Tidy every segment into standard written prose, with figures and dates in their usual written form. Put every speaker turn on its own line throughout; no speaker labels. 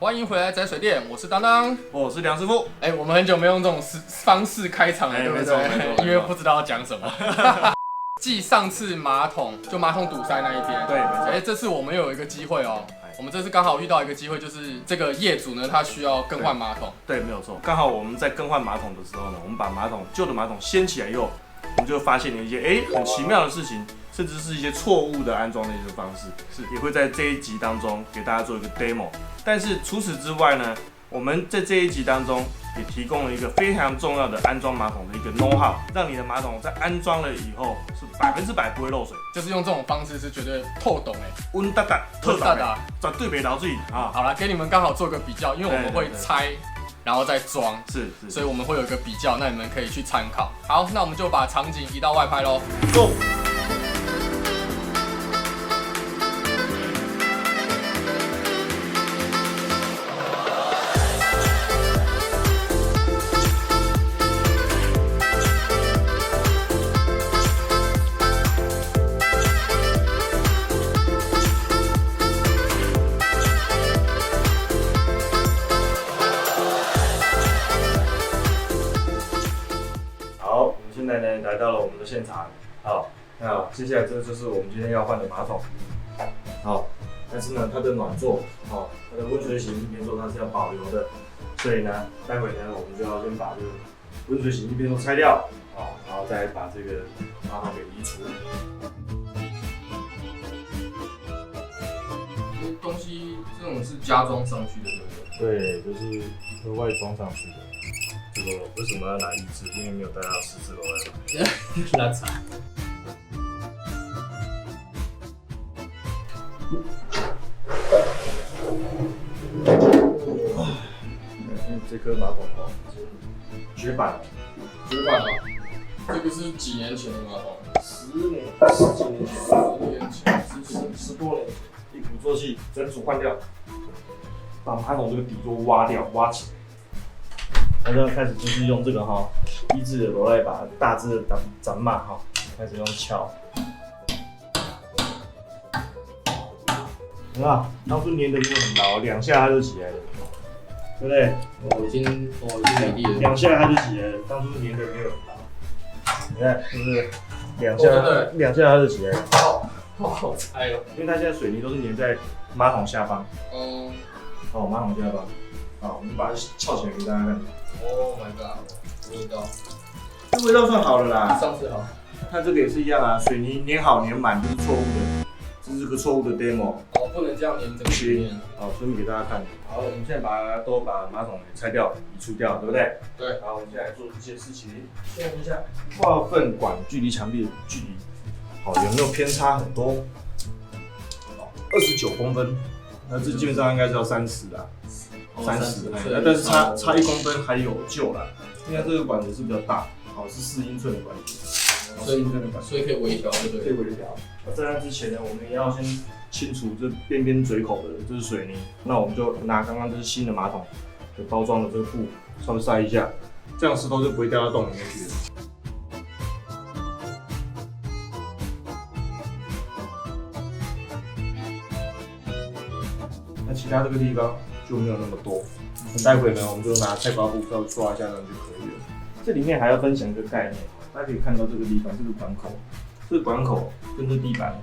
欢迎回来宅水店，我是当当，
我是梁师傅。
我们很久没用这种方式开场了，对不对？因为不知道要讲什么。继上次马桶堵塞那一边，
对，没错。
这次我们又有一个机会哦。我们这次刚好遇到一个机会，就是这个业主呢，他需要更换马桶。
对，没有错。刚好我们在更换马桶的时候呢，我们把旧的马桶掀起来以后，我们就发现了一些很奇妙的事情，甚至是一些错误的安装的一些方式，也会在这一集当中给大家做一个 demo。但是除此之外呢，我们在这一集当中也提供了一个非常重要的安装马桶的一个 know how， 让你的马桶在安装了以后是100%不会漏水，
就是用这种方式是绝对透懂
温哒哒、特哒，绝对没漏水啊！
好了，给你们刚好做个比较，因为我们会拆，然后再装，所以我们会有一个比较，那你们可以去参考。好，那我们就把场景移到外拍喽。
Go！现在呢，来到了我们的现场。好，那接下来这就是我们今天要换的马桶。好，但是呢，它的暖座，它的温水洗净边座它是要保留的，所以呢，待会呢，我们就要先把这个温水洗净边座拆掉，然后再把这个马桶给移除。
这东西这种是加装上去的，对不
对？对，就是额外装上去的。这个为什么要拿椅子？因为没有带到14楼来买。
那惨。
这颗马桶绝版了。
绝版了。这个是几年前的马桶
？10年、10几年前。
10年前
，10多年前。一鼓作气，整组换掉，把马桶这个底座挖掉，挖起来。然后开始就是用这个一字的螺来把大致的斩码开始用敲。有没有？当初粘的没有很牢，2下它就起来了，对不对？
我已经没力了。
2下它就起来了，当初粘的没有很牢。你看是不是？2下它就起来了。
好猜哦。
因为它现在水泥都是粘在马桶下方。马桶下方。好，我们把它翘起来给大家看。
Oh my god， 味道，
这味道算好了啦。
上次好。
它这个也是一样啊，水泥粘好粘满就是错误的，这是个错误的 demo。
不能这样粘整个面。
好，顺便给大家看。好，我们现在把马桶给拆掉、移除掉，对不对？
对。
好，我们现在来做一件事情，看一下化粪管距离墙壁的距离，有没有偏差很多？29公分，那这基本上应该是要30啦。30，但是差1公分还有救啦，因为这个管子是比较大，是4英寸的管子，4英寸的管子，
所以可以微调，对不对？
可以微调。在那之前呢，我们也要先清除这边边嘴口的，这是水泥。那我们就拿刚刚这是新的马桶的包装的这个布，稍微塞一下，这样石头就不会掉到洞里面去了。那其他这个地方就没有那么多，待会呢我们就拿菜瓜布稍微刷一下，这样就可以了。这里面还要分享一个概念，大家可以看到这个地方，这个管口，这个管口跟这地板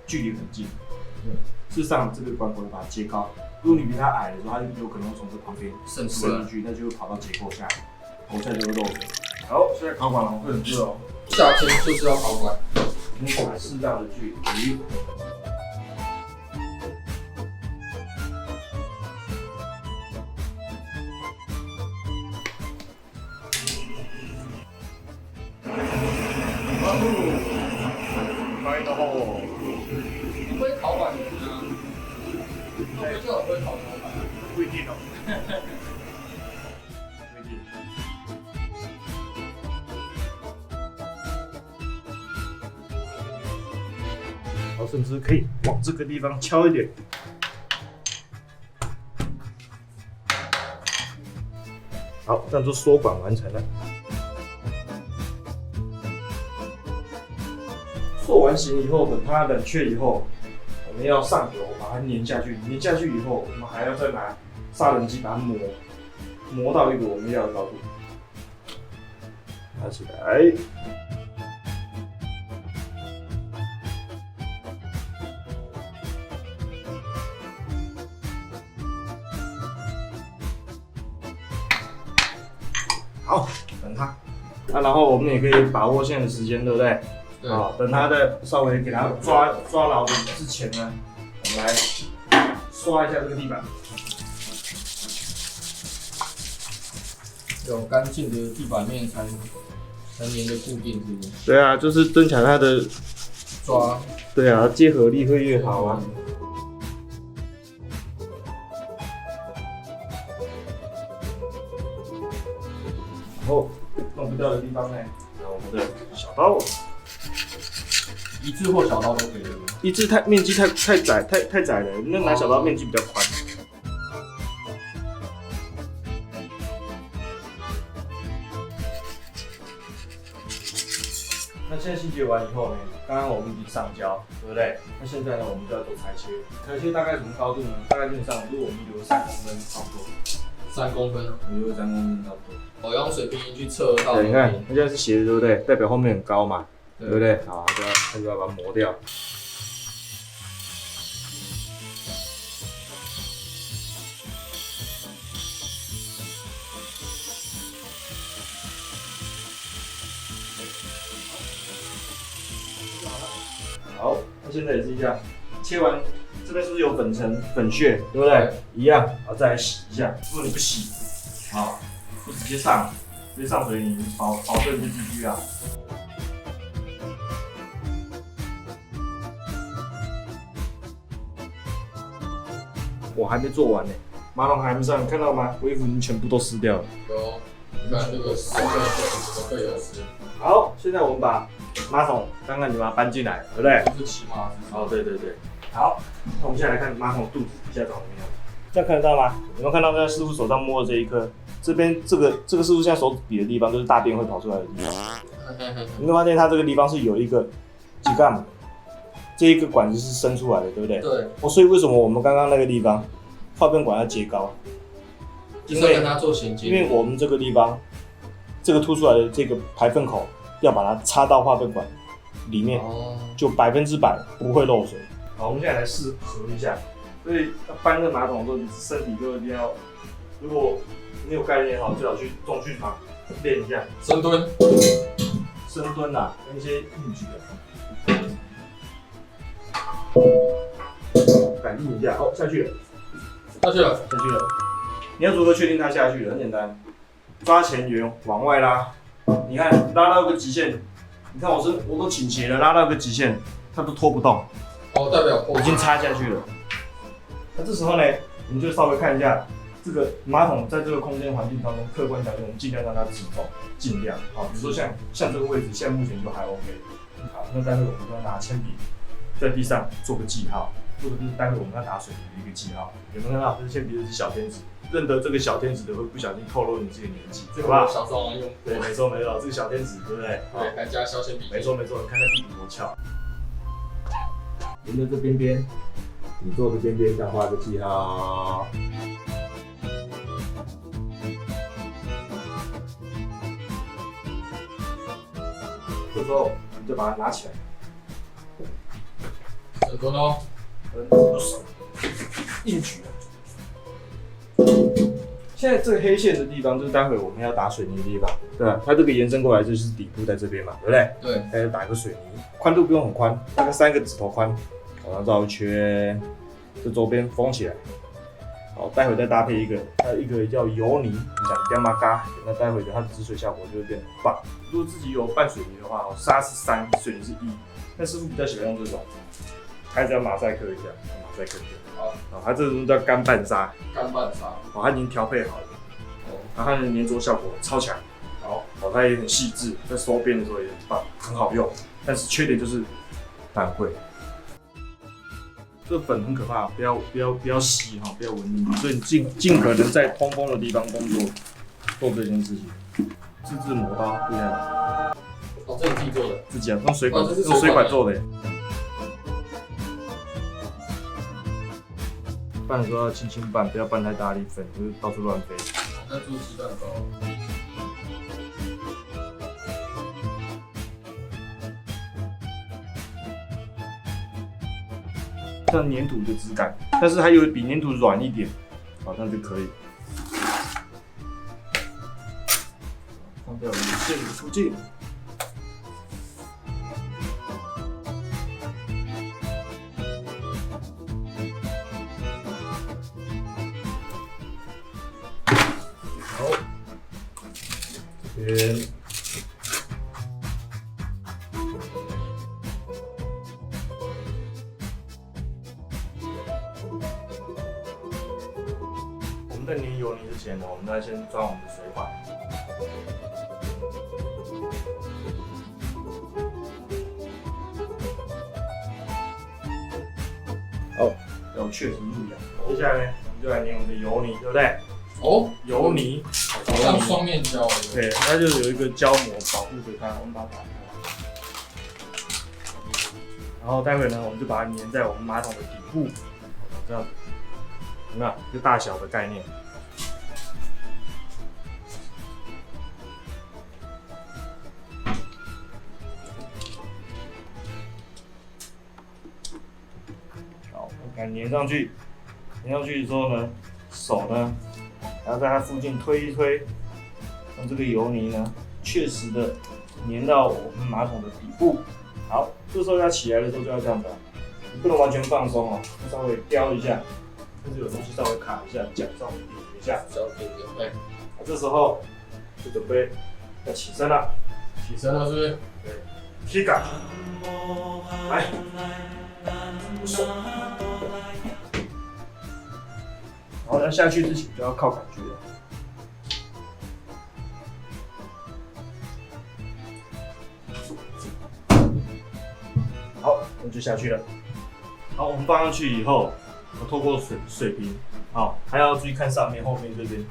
距离很近。事实上，这个管口会把它接高，如果你比它矮的时候，它就有可能会从这旁边渗进去，那就会跑到结构下，头下就会漏水。好，现在烤管会很热哦，
夏天就是要烤管，
你把适当的距离。
你会烤管子啊？我就很会烤管。
不一定哦。不一定。好，甚至可以往这个地方敲一点。好，这样就缩管完成了。做完形以后，等它冷却以后，我们要上油把它粘下去。粘下去以后，我们还要再拿砂轮机把它磨到一个我们要的高度，拿起来。好，等它。然后我们也可以把握现在的时间，对不对？
对。
好，等它的稍微给它抓牢的之前呢，我们来刷一下这个地板。
有干净的地板面才粘的固定，是不是？
对啊，就是增强它的
抓。
对啊，结合力会越好啊。然后弄不掉的地方呢，拿我们的小刀，
一字或小刀都可以，对不对？
一字面积太窄了，那拿小刀面积比较宽。那现在清洁完以后呢，刚刚我们已经上胶，对不对？那现在呢，我们就要做裁切。裁切大概什么高度呢？大概基本上，如果我们留3公分，差不多。
3公分，
留3公分差不多。
我用水平仪去测到。
对，你看，它现在是斜的，对不对？代表后面很高嘛，对不对？好，它就要把它磨掉。好，那现在也是一样，切完这边是不是有粉屑，对不对？一样，然后再来洗一下。如果你不洗，好，就直接上水泥，保证就继续啊。我还没做完呢，马桶还没上，看到吗？我衣服已经全部都湿掉了。
有，你看这个湿会有湿。
好，现在我们把马桶刚刚你把它搬进来，对不对？
这是起码。
哦，对。好，那我们现在来看马桶肚子底下长什么样。这样看得到吗？有没有看到在师傅手上摸的这一颗？这边这个师傅现在手比的地方，就是大便会跑出来的地方。你会发现它这个地方是有一个几杠，这一个管子是伸出来的，对不对？
对。
所以为什么我们刚刚那个地方化便管要接高？
因为跟它做衔接。
因为我们这个地方，这个凸出来的这个排粪口，要把它插到化便管里面，就100%不会漏水。好，我们现在来试合一下。所以搬这个马桶的时候，你身体就一定要，如果没有概念好，最好去重训房练一下
深蹲
啊，跟一些硬举啊，感应一下，好，下去了。你要如何确定它下去了？很简单，抓前缘往外拉，你看拉到一个极限，你看我都倾斜了，拉到一个极限，它都拖不动。
哦，代表
已经插下去了。那这时候呢，你就稍微看一下这个马桶在这个空间环境当中，客观条件我们尽量让它直通，尽量好，比如说像这个位置，现在目前就还 OK。好，那待会我们就要拿铅笔在地上做个记号，或者是待会我们要打水泥的一个记号。有没有看到？这是铅笔，这是小天使。认得这个小天使的会不小心透露你自己的年纪，好不好？
小时候用。
对，没错，这个小天使，对不对？
对，还加削铅笔。
没错，你看那笔多翘。沿着这边边，你做的边边，再画个记号。这时候我们就把它拿起来，
深蹲哦，
手硬举。现在这个黑线的地方，就是待会我们要打水泥的地方，对吧？它这个延伸过来就是底部在这边嘛，对不对？
对。
再打一个水泥，宽度不用很宽，大概3个指头宽，往上绕一圈，这周边封起来。好，待会再搭配一个叫油泥，你讲干嘛嘎？那待会它的止水效果就会变得很棒。如果自己有拌水泥的话，沙是3，水泥是1，但师傅比较喜欢用这种，开始要马赛克一下，马赛克一下。好，它这种叫干拌沙。好，它已经调配好了。然后它的粘着效果超强。好，它也很细致，在收边的时候也很棒，很好用。但是缺点就是它很贵。这粉很可怕，不要吸哈，不要闻腻。所以你尽可能在通风的地方工作，做这件事情。自制磨刀，厉害吧？
哦，这你自己做的？
自己啊，用水管做的。拌的时候要轻轻拌，不要拌太大力，粉就是到处乱飞。
那做鸡蛋糕。
像粘土的质感，但是它有比粘土软一点，好，那就可以。放在我们馅的附近。好，这边。在粘油泥之前呢，我们要先装我们的水管。好，要确实入氧。接下来呢，我们就来粘我们的油泥，对不对？
哦，
油泥，
好像双面胶。
对，它就有一个胶膜保护着它。我们把它打开，然后待会呢，我们就把它粘在我们马桶的底部，这样子。有没有一个大小的概念？好，把它粘上去。粘上去之后呢，手呢，还要在它附近推一推，让这个油泥呢，确实的粘到我们马桶的底部。好，这时候要起来的时候就要这样子，你不能完全放松哦，稍微叼一下。甚至有东西稍微卡一下，脚稍微点一下，
稍微点点，对。
这时候就准备要起身了，
起身了是不是？
对，起杆，来，手，然后要下去之前就要靠感觉了。好，那就下去了。好，我们放上去以后。透过水平，好，还要注意看上面、后面这边，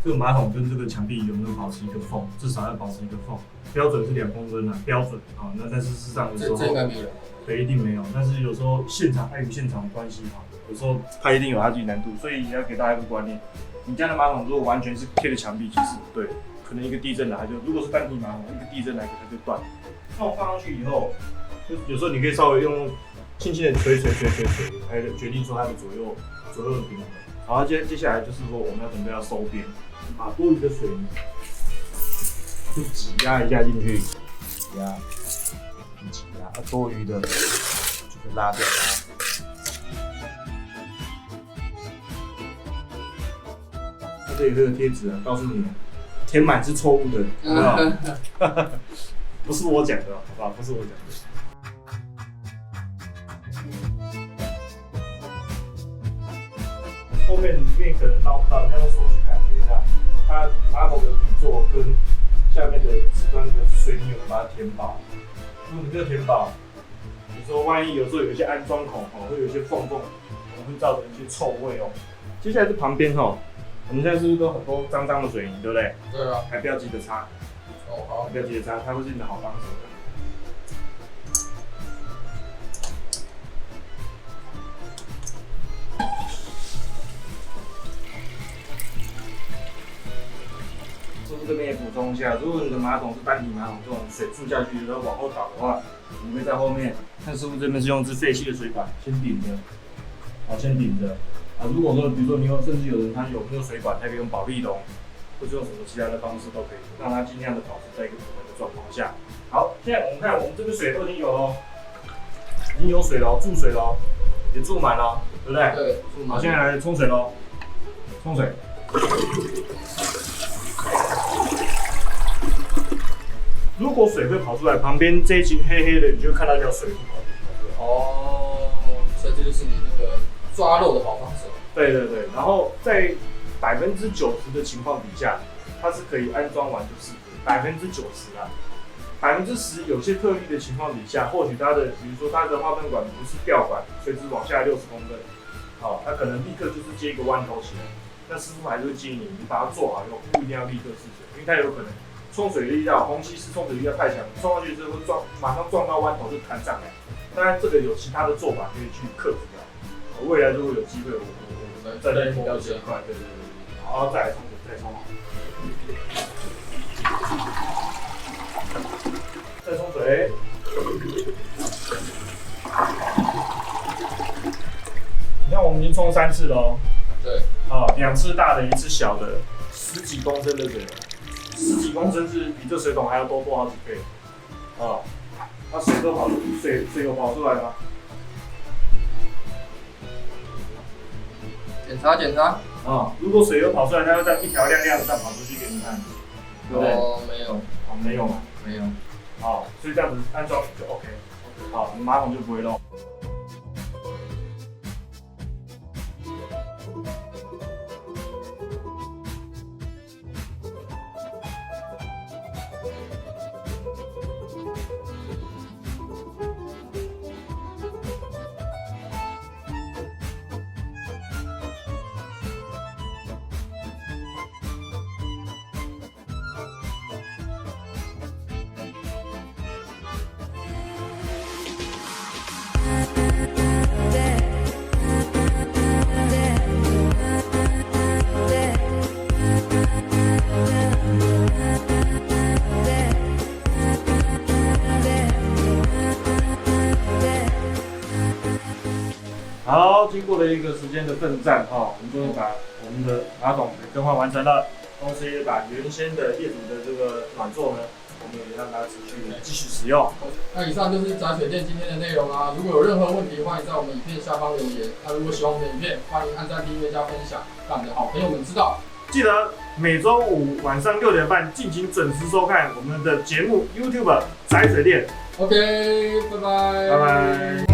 这个马桶跟这个墙壁有没有保持一个缝，至少要保持一个缝。标准是2公分啊，标准啊。那但是事实上有时候，
这应该没有，
对，一定没有。但是有时候碍于现场的关系哈，有时候它一定有它自己难度，所以要给大家一个观念：你家的马桶如果完全是贴着墙壁，其实不对，可能一个地震来就，如果是单体马桶，一个地震来它就断。那我放上去以后，就有时候你可以稍微用。轻轻的捶，来决定说它的左右的平衡。好，接下来就是说我们要准备要收边，把多余的水就挤压一下进去，挤压，多余的就是拉掉它。那这里这个贴纸啊，告诉你，填满是错误的，好不好？不是我讲的，好不好？不是我讲的。后面里面可能捞不到，你要用手去感觉一下，它马桶的底座跟下面的瓷砖的水泥有没有把它填饱？如果你没有填饱，有时候万一有时候有一些安装孔哦，会有一些缝，可能会造成一些臭味哦。接下来是旁边哦，我们现在是不是都很多脏脏的水泥，对不对？
对啊。还
不要急着擦。哦，好。不要急着擦，它会是你的好帮手的。这边也补充一下，如果你的马桶是单体马桶，这种水注下去然后往后倒的话，你会在后面。看师傅这边是用一支废弃的水管先顶着，好，先顶着。啊，如果说比如说你有，甚至有人他有没有水管，他可以用保丽龙，或者用什么其他的方式都可以，让它尽量的保持在一个平衡的状况下。好，现在我们看我们这个水都已经有了，已经有水了，注水了，也注满了，对不对？
对。
好，现在来冲水喽，冲水。如果水会跑出来，旁边这一群黑黑的，你就看到一条水路跑出来。
哦，所以这就是你那个抓漏的好方式。
对，然后在90%的情况底下，它是可以安装完就是90%啊。10%有些特例的情况底下，或许它的，比如说它的化粪管不是吊管，垂直往下60公分，好，它可能立刻就是接一个弯头起来。那师傅还是会建议你把它做好以后，不一定要立刻试水，因为它有可能冲水力道，虹吸式冲水力道太强，冲上去之后会马上撞到弯头就弹上来。当然这个有其他的做法可以去克服的。未来如果有机会，我再比较轻快，对。然后再来冲水，再冲水。你看，我们已经冲3次了哦。
对。
啊，2次大的，1次小的，10几公升的水，10几公升是比这水桶还要多好几倍。啊，那水有跑出来吗？
检查。
啊，如果水有跑出来，它会在一条亮亮的这样跑出去给你看，对不对？
没有。
没有嘛。
没有。
好，所以这样子安装就 OK。好，你马桶就不会漏。好，经过了一个时间的奋战，我们终于把我们的马桶给更换完成了，同时也把原先的业主的这个软座呢，我们也让它持续继续使用。
那以上就是宅水电今天的内容啊，如果有任何问题，欢迎在我们影片下方留言。那如果喜欢我们的影片，欢迎按赞、订阅、加分享，让我们的好朋友们知道。
记得每周5晚上6点半，敬请准时收看我们的节目 YouTube 宅水电。
OK， 拜拜。
拜拜。